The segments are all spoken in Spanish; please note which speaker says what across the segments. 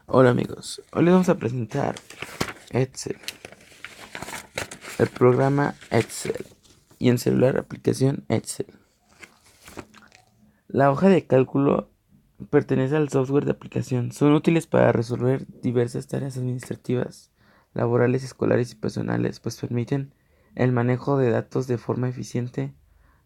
Speaker 1: Hola amigos, hoy les vamos a presentar Excel, el programa Excel y en celular aplicación Excel. La hoja de cálculo pertenece al software de aplicación. Son útiles para resolver diversas tareas administrativas, laborales, escolares y personales, pues permiten el manejo de datos de forma eficiente,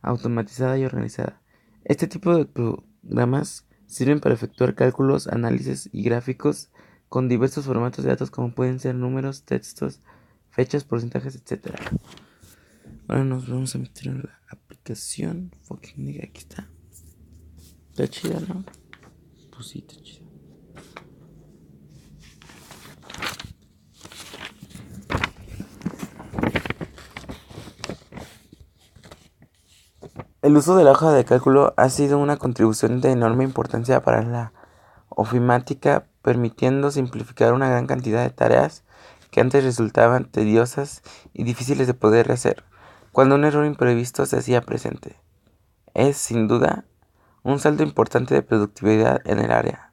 Speaker 1: automatizada y organizada. Este tipo de programas sirven para efectuar cálculos, análisis y gráficos con diversos formatos de datos como pueden ser números, textos, fechas, porcentajes, etcétera. Ahora nos vamos a meter en la aplicación. Aquí está. Está chida, ¿no? Pues sí, está chida. El uso de la hoja de cálculo ha sido una contribución de enorme importancia para la ofimática, permitiendo simplificar una gran cantidad de tareas que antes resultaban tediosas y difíciles de poder hacer cuando un error imprevisto se hacía presente. Es, sin duda, un salto importante de productividad en el área.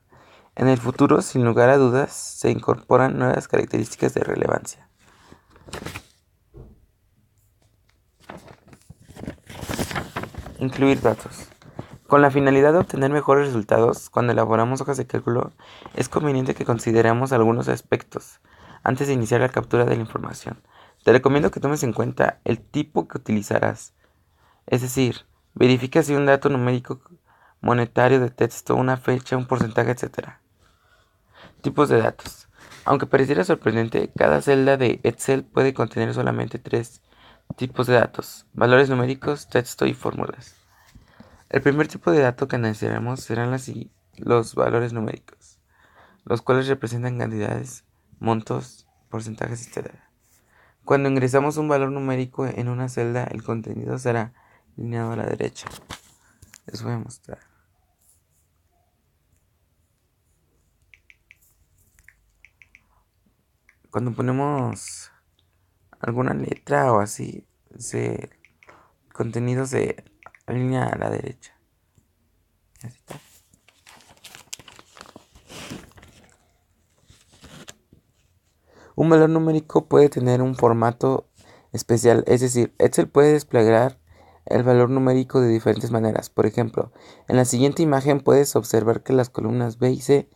Speaker 1: En el futuro, sin lugar a dudas, se incorporan nuevas características de relevancia. Incluir datos. Con la finalidad de obtener mejores resultados, cuando elaboramos hojas de cálculo, es conveniente que consideremos algunos aspectos antes de iniciar la captura de la información. Te recomiendo que tomes en cuenta el tipo que utilizarás, es decir, verifica si un dato numérico, monetario, de texto, una fecha, un porcentaje, etc. Tipos de datos. Aunque pareciera sorprendente, cada celda de Excel puede contener solamente tres tipos de datos: valores numéricos, texto y fórmulas. El primer tipo de dato que analizaremos serán los valores numéricos, los cuales representan cantidades, montos, porcentajes, etc. Cuando ingresamos un valor numérico en una celda, el contenido será alineado a la derecha. Les voy a mostrar. Cuando ponemos alguna letra o así, el contenido se alinea a la derecha. Así está. Un valor numérico puede tener un formato especial, es decir, Excel puede desplegar el valor numérico de diferentes maneras. Por ejemplo, en la siguiente imagen puedes observar que las columnas B y C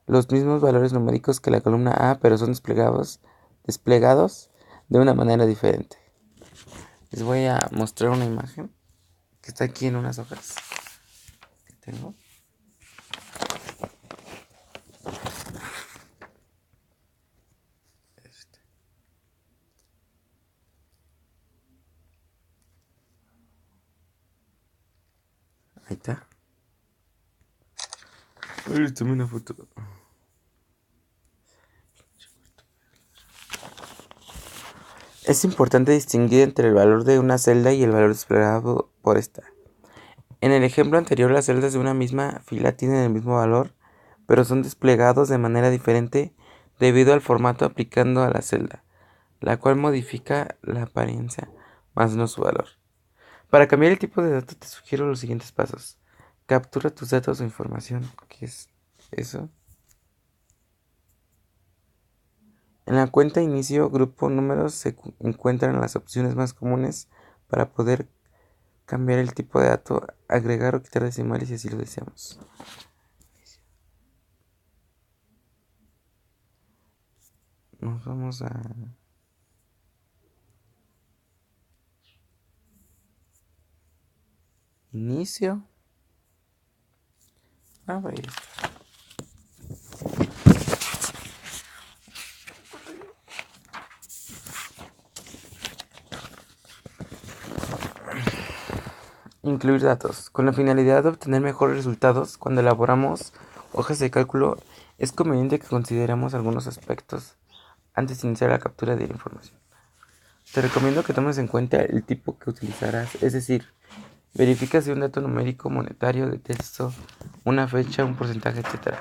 Speaker 1: los mismos valores numéricos que la columna A, pero son desplegados de una manera diferente. Les voy a mostrar una imagen que está aquí en unas hojas que tengo. Ahí está. Tomé una foto. Es importante distinguir entre el valor de una celda y el valor desplegado por esta. En el ejemplo anterior, las celdas de una misma fila tienen el mismo valor, pero son desplegados de manera diferente debido al formato aplicando a la celda, la cual modifica la apariencia, más no su valor. Para cambiar el tipo de dato te sugiero los siguientes pasos. Captura tus datos o información. ¿Qué es eso? En la cuenta inicio, grupo números se encuentran las opciones más comunes para poder cambiar el tipo de dato, agregar o quitar decimales si así lo deseamos. Nos vamos a inicio. A ver. Incluir datos. Con la finalidad de obtener mejores resultados, cuando elaboramos hojas de cálculo, es conveniente que consideremos algunos aspectos antes de iniciar la captura de la información. Te recomiendo que tomes en cuenta el tipo que utilizarás, es decir, verifica si un dato numérico, monetario, de texto, una fecha, un porcentaje, etc.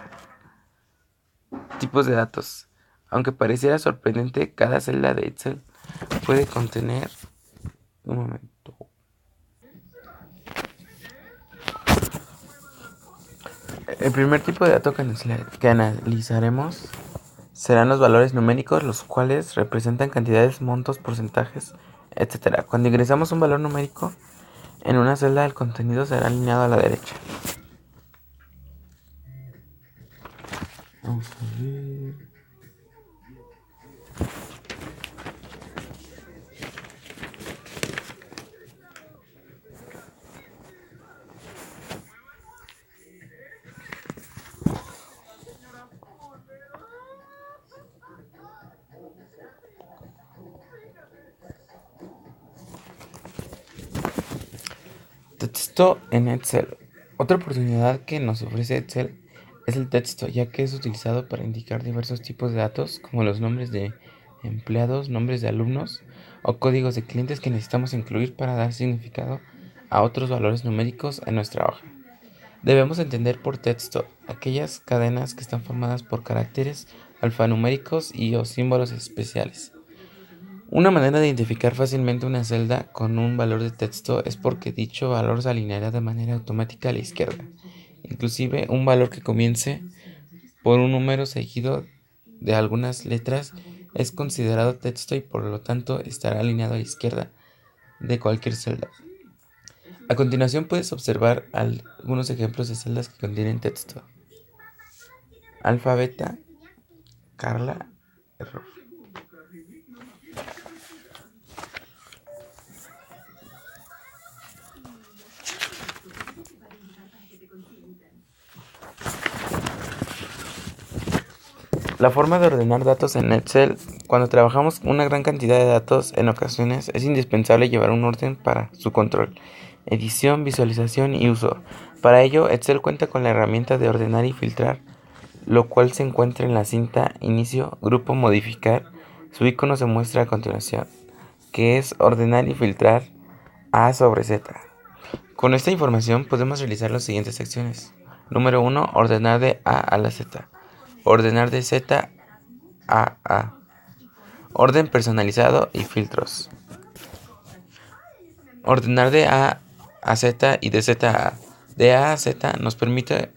Speaker 1: Tipos de datos. Aunque pareciera sorprendente, cada celda de Excel puede contener... Un momento. El primer tipo de dato que analizaremos serán los valores numéricos, los cuales representan cantidades, montos, porcentajes, etc. Cuando ingresamos un valor numérico en una celda, el contenido será alineado a la derecha. Vamos a ver. Texto en Excel. Otra oportunidad que nos ofrece Excel es el texto, ya que es utilizado para indicar diversos tipos de datos, como los nombres de empleados, nombres de alumnos o códigos de clientes que necesitamos incluir para dar significado a otros valores numéricos en nuestra hoja. Debemos entender por texto aquellas cadenas que están formadas por caracteres alfanuméricos y o símbolos especiales. Una manera de identificar fácilmente una celda con un valor de texto es porque dicho valor se alineará de manera automática a la izquierda. Inclusive un valor que comience por un número seguido de algunas letras es considerado texto y por lo tanto estará alineado a la izquierda de cualquier celda. A continuación puedes observar algunos ejemplos de celdas que contienen texto. Alfa, beta, Carla, error. La forma de ordenar datos en Excel. Cuando trabajamos una gran cantidad de datos, en ocasiones es indispensable llevar un orden para su control, edición, visualización y uso. Para ello, Excel cuenta con la herramienta de ordenar y filtrar, lo cual se encuentra en la cinta Inicio, Grupo, Modificar. Su icono se muestra a continuación, que es ordenar y filtrar A sobre Z. Con esta información podemos realizar las siguientes acciones. Número 1. Ordenar de A a la Z. Ordenar de Z a A. Orden personalizado y filtros. Ordenar de A a Z y de Z a A. De A a Z nos permite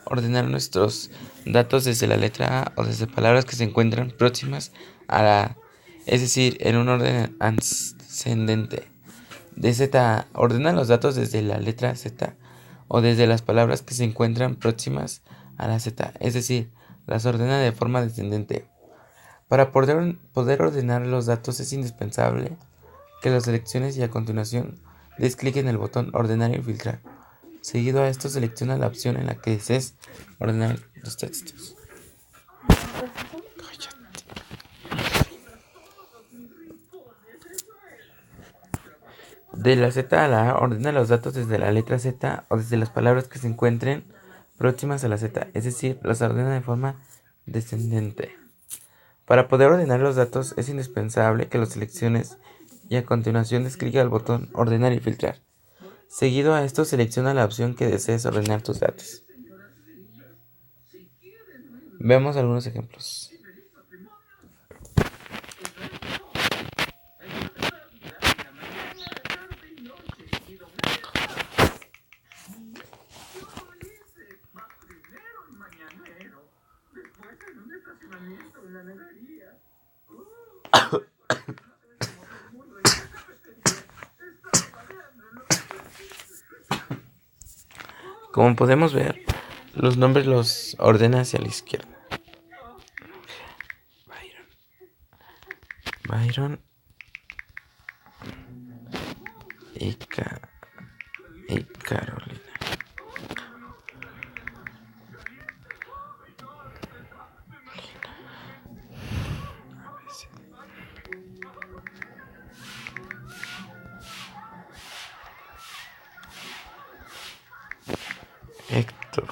Speaker 1: ordenar nuestros datos desde la letra A o desde palabras que se encuentran próximas a la A, es decir, en un orden ascendente. De Z a A, ordena los datos desde la letra Z o desde las palabras que se encuentran próximas a la Z, es decir, las ordena de forma descendente. Para poder ordenar los datos es indispensable que los selecciones y a continuación des clic en el botón Ordenar y filtrar. Seguido a esto selecciona la opción en la que desees ordenar los textos. De la Z a la A, ordena los datos desde la letra Z o desde las palabras que se encuentren próximas a la Z, es decir, los ordena de forma descendente. Para poder ordenar los datos es indispensable que los selecciones y a continuación des clic al botón Ordenar y filtrar. Seguido a esto selecciona la opción que desees ordenar tus datos. Veamos algunos ejemplos. Como podemos ver, los nombres los ordena hacia la izquierda. Byron y Carolina. Héctor.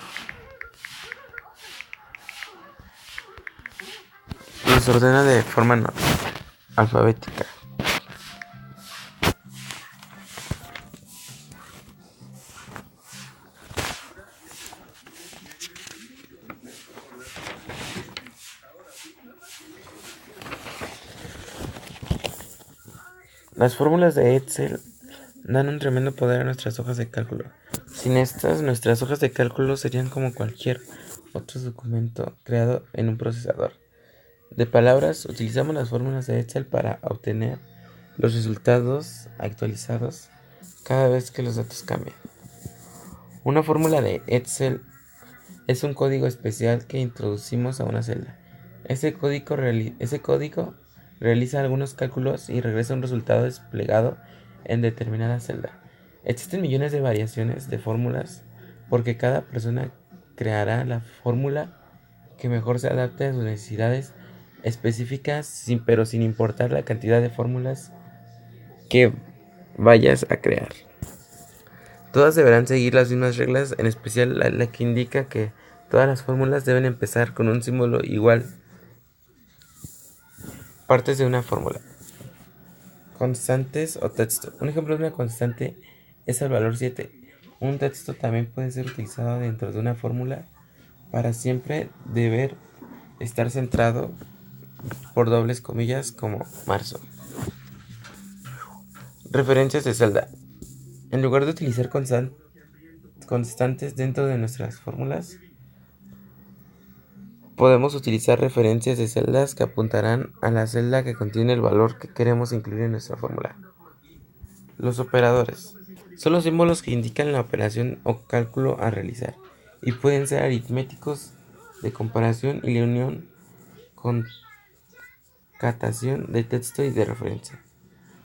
Speaker 1: Los ordena de forma alfabética. Las fórmulas de Excel dan un tremendo poder a nuestras hojas de cálculo. Sin estas, nuestras hojas de cálculo serían como cualquier otro documento creado en un procesador de palabras. Utilizamos las fórmulas de Excel para obtener los resultados actualizados cada vez que los datos cambian. Una fórmula de Excel es un código especial que introducimos a una celda. Ese código realiza algunos cálculos y regresa un resultado desplegado en determinada celda. Existen millones de variaciones de fórmulas porque cada persona creará la fórmula que mejor se adapte a sus necesidades específicas, pero sin importar la cantidad de fórmulas que vayas a crear. Todas deberán seguir las mismas reglas, en especial la que indica que todas las fórmulas deben empezar con un símbolo igual. Partes de una fórmula. Constantes o texto. Un ejemplo de una constante es el valor 7. Un texto también puede ser utilizado dentro de una fórmula para siempre deber estar centrado por dobles comillas como marzo. Referencias de celda. En lugar de utilizar constantes dentro de nuestras fórmulas, podemos utilizar referencias de celdas que apuntarán a la celda que contiene el valor que queremos incluir en nuestra fórmula. Los operadores son los símbolos que indican la operación o cálculo a realizar y pueden ser aritméticos, de comparación y de unión, concatenación de texto y de referencia.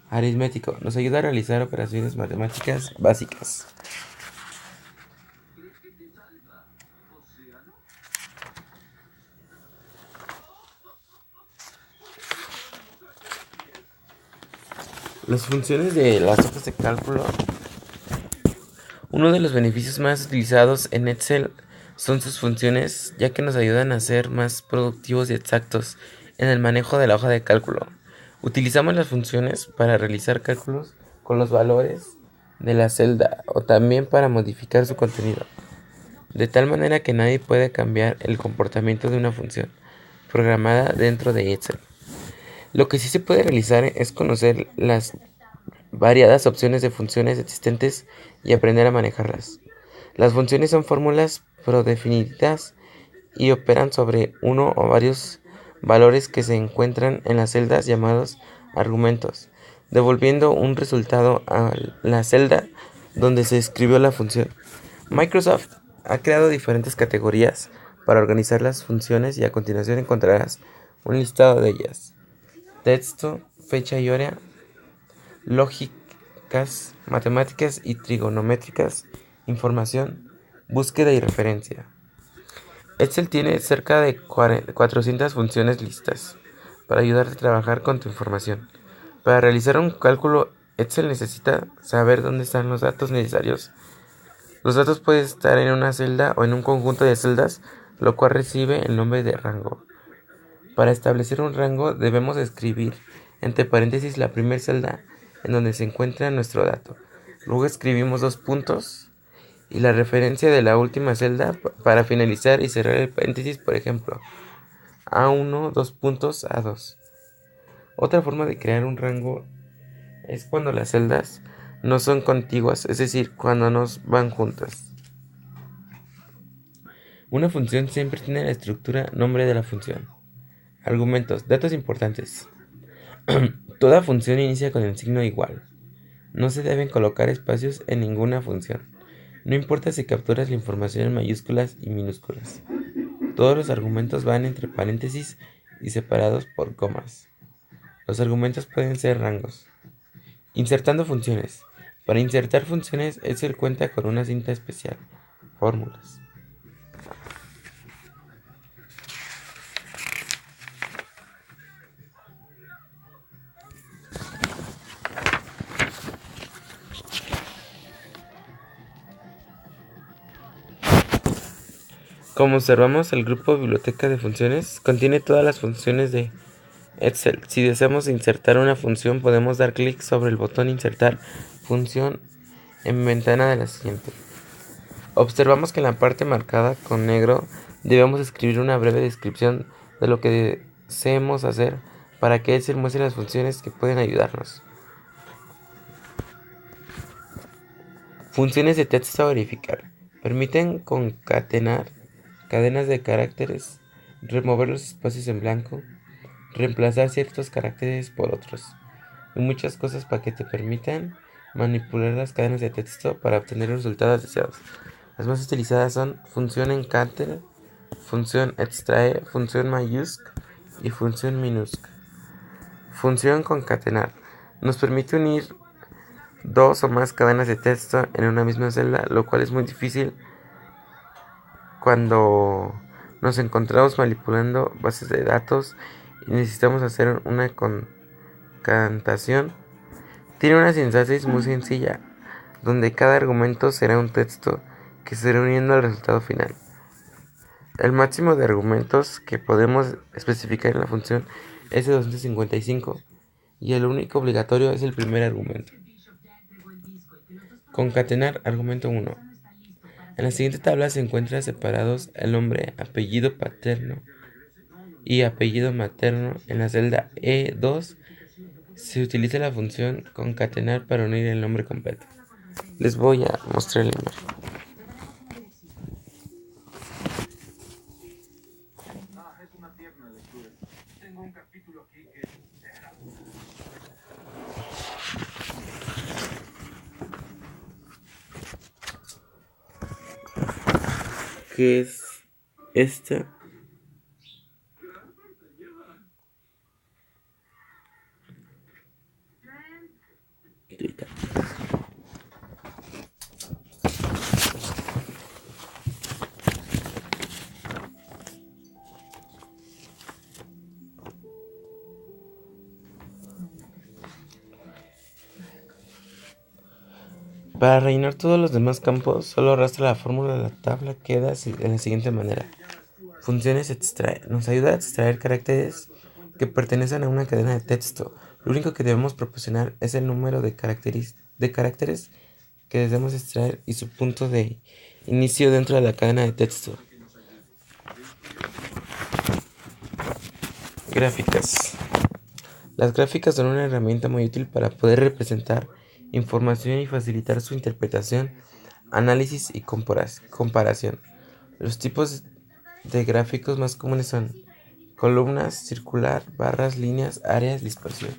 Speaker 1: Aritmético nos ayuda a realizar operaciones matemáticas básicas. Las funciones de las hojas de cálculo. Uno de los beneficios más utilizados en Excel son sus funciones, ya que nos ayudan a ser más productivos y exactos en el manejo de la hoja de cálculo. Utilizamos las funciones para realizar cálculos con los valores de la celda o también para modificar su contenido, de tal manera que nadie puede cambiar el comportamiento de una función programada dentro de Excel. Lo que sí se puede realizar es conocer las variadas opciones de funciones existentes y aprender a manejarlas. Las funciones son fórmulas predefinidas y operan sobre uno o varios valores que se encuentran en las celdas llamados argumentos, devolviendo un resultado a la celda donde se escribió la función. Microsoft ha creado diferentes categorías para organizar las funciones y a continuación encontrarás un listado de ellas: texto, fecha y hora, lógicas, matemáticas y trigonométricas, información, búsqueda y referencia. Excel tiene cerca de 400 funciones listas para ayudarte a trabajar con tu información. Para realizar un cálculo, Excel necesita saber dónde están los datos necesarios. Los datos pueden estar en una celda o en un conjunto de celdas, lo cual recibe el nombre de rango. Para establecer un rango debemos escribir entre paréntesis la primera celda en donde se encuentra nuestro dato. Luego escribimos dos puntos y la referencia de la última celda para finalizar y cerrar el paréntesis, por ejemplo, A1, dos puntos, A2. Otra forma de crear un rango es cuando las celdas no son contiguas, es decir, cuando no van juntas. Una función siempre tiene la estructura nombre de la función. Argumentos, datos importantes. Toda función inicia con el signo igual. No se deben colocar espacios en ninguna función. No importa si capturas la información en mayúsculas y minúsculas. Todos los argumentos van entre paréntesis y separados por comas. Los argumentos pueden ser rangos. Insertando funciones. Para insertar funciones, Excel cuenta con una cinta especial, fórmulas. Como observamos, el grupo biblioteca de funciones contiene todas las funciones de Excel. Si deseamos insertar una función, podemos dar clic sobre el botón Insertar función en ventana de la siguiente. Observamos que en la parte marcada con negro debemos escribir una breve descripción de lo que deseemos hacer para que Excel muestre las funciones que pueden ayudarnos. Funciones de texto a verificar. Permiten concatenar cadenas de caracteres, remover los espacios en blanco, reemplazar ciertos caracteres por otros. Y muchas cosas para que te permitan manipular las cadenas de texto para obtener los resultados deseados. Las más utilizadas son función encanter, función extrae, función mayusc y función minusc. Función concatenar. Nos permite unir dos o más cadenas de texto en una misma celda, lo cual es muy difícil cuando nos encontramos manipulando bases de datos y necesitamos hacer una concatenación. Tiene una sintaxis muy sencilla, donde cada argumento será un texto que se irá uniendo al resultado final. El máximo de argumentos que podemos especificar en la función es de 255 y el único obligatorio es el primer argumento. Concatenar argumento 1. En la siguiente tabla se encuentran separados el nombre, apellido paterno y apellido materno. En la celda E2 se utiliza la función concatenar para unir el nombre completo. Les voy a mostrar la imagen. ¿Qué es esta? Para rellenar todos los demás campos, solo arrastra la fórmula de la tabla, queda de la siguiente manera. Funciones extrae. Nos ayuda a extraer caracteres que pertenecen a una cadena de texto. Lo único que debemos proporcionar es el número de caracteres que debemos extraer y su punto de inicio dentro de la cadena de texto. Gráficas. Las gráficas son una herramienta muy útil para poder representar información y facilitar su interpretación, análisis y comparación. Los tipos de gráficos más comunes son columnas, circular, barras, líneas, áreas, dispersión.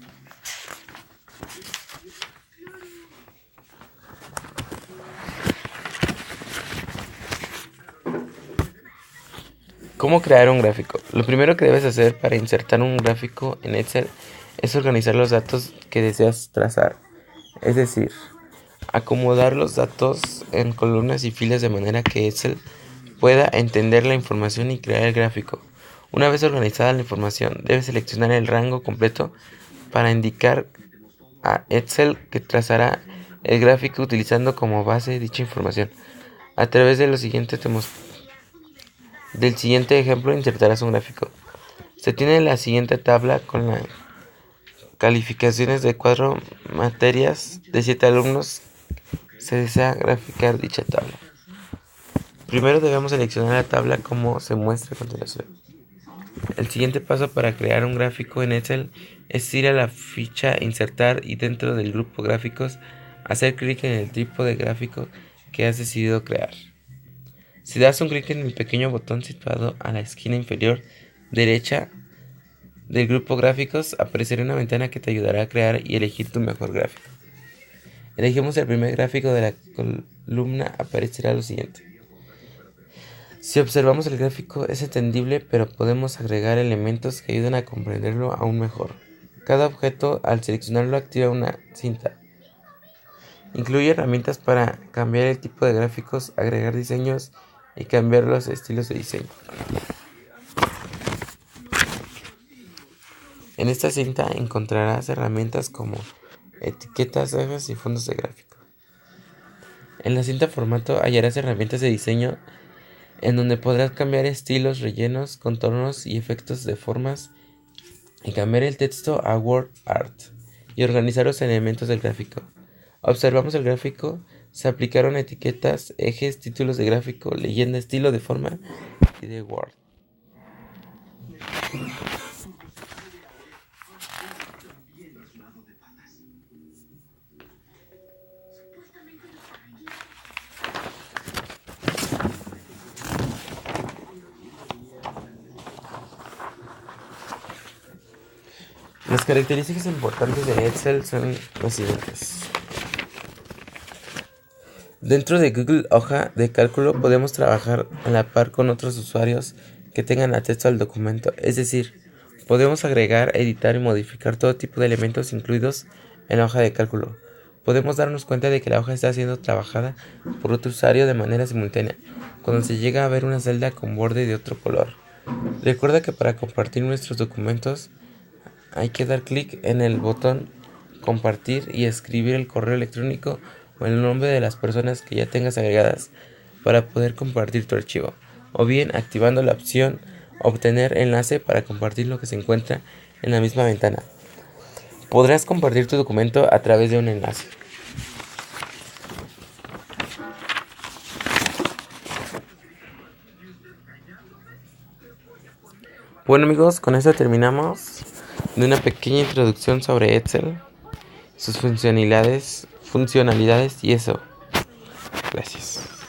Speaker 1: ¿Cómo crear un gráfico? Lo primero que debes hacer para insertar un gráfico en Excel es organizar los datos que deseas trazar, es decir, acomodar los datos en columnas y filas de manera que Excel pueda entender la información y crear el gráfico. Una vez organizada la información, debes seleccionar el rango completo para indicar a Excel que trazará el gráfico utilizando como base dicha información. A través de lo siguiente del siguiente ejemplo insertarás un gráfico. Se tiene la siguiente tabla con las calificaciones de 4 materias de 7 alumnos. Se desea graficar dicha tabla. Primero debemos seleccionar la tabla como se muestra a continuación. El siguiente paso para crear un gráfico en Excel es ir a la ficha Insertar y dentro del grupo Gráficos hacer clic en el tipo de gráfico que has decidido crear. Si das un clic en el pequeño botón situado a la esquina inferior derecha del grupo Gráficos, aparecerá una ventana que te ayudará a crear y elegir tu mejor gráfico. Elegimos el primer gráfico de la columna, aparecerá lo siguiente. Si observamos el gráfico es entendible, pero podemos agregar elementos que ayuden a comprenderlo aún mejor. Cada objeto, al seleccionarlo, activa una cinta. Incluye herramientas para cambiar el tipo de gráficos, agregar diseños y cambiar los estilos de diseño. En esta cinta encontrarás herramientas como etiquetas, ejes y fondos de gráfico. En la cinta formato hallarás herramientas de diseño en donde podrás cambiar estilos, rellenos, contornos y efectos de formas y cambiar el texto a word art y organizar los elementos del gráfico. Observamos el gráfico, se aplicaron etiquetas, ejes, títulos de gráfico, leyenda, estilo de forma y de word. Las características importantes de Excel son las siguientes. Dentro de Google Hoja de Cálculo podemos trabajar a la par con otros usuarios que tengan acceso al documento, es decir, podemos agregar, editar y modificar todo tipo de elementos incluidos en la hoja de cálculo. Podemos darnos cuenta de que la hoja está siendo trabajada por otro usuario de manera simultánea, cuando se llega a ver una celda con borde de otro color. Recuerda que para compartir nuestros documentos hay que dar clic en el botón compartir y escribir el correo electrónico o el nombre de las personas que ya tengas agregadas para poder compartir tu archivo, o bien activando la opción obtener enlace para compartir lo que se encuentra en la misma ventana. Podrás compartir tu documento a través de un enlace. Bueno amigos, con esto terminamos de una pequeña introducción sobre Excel, sus funcionalidades y eso. Gracias.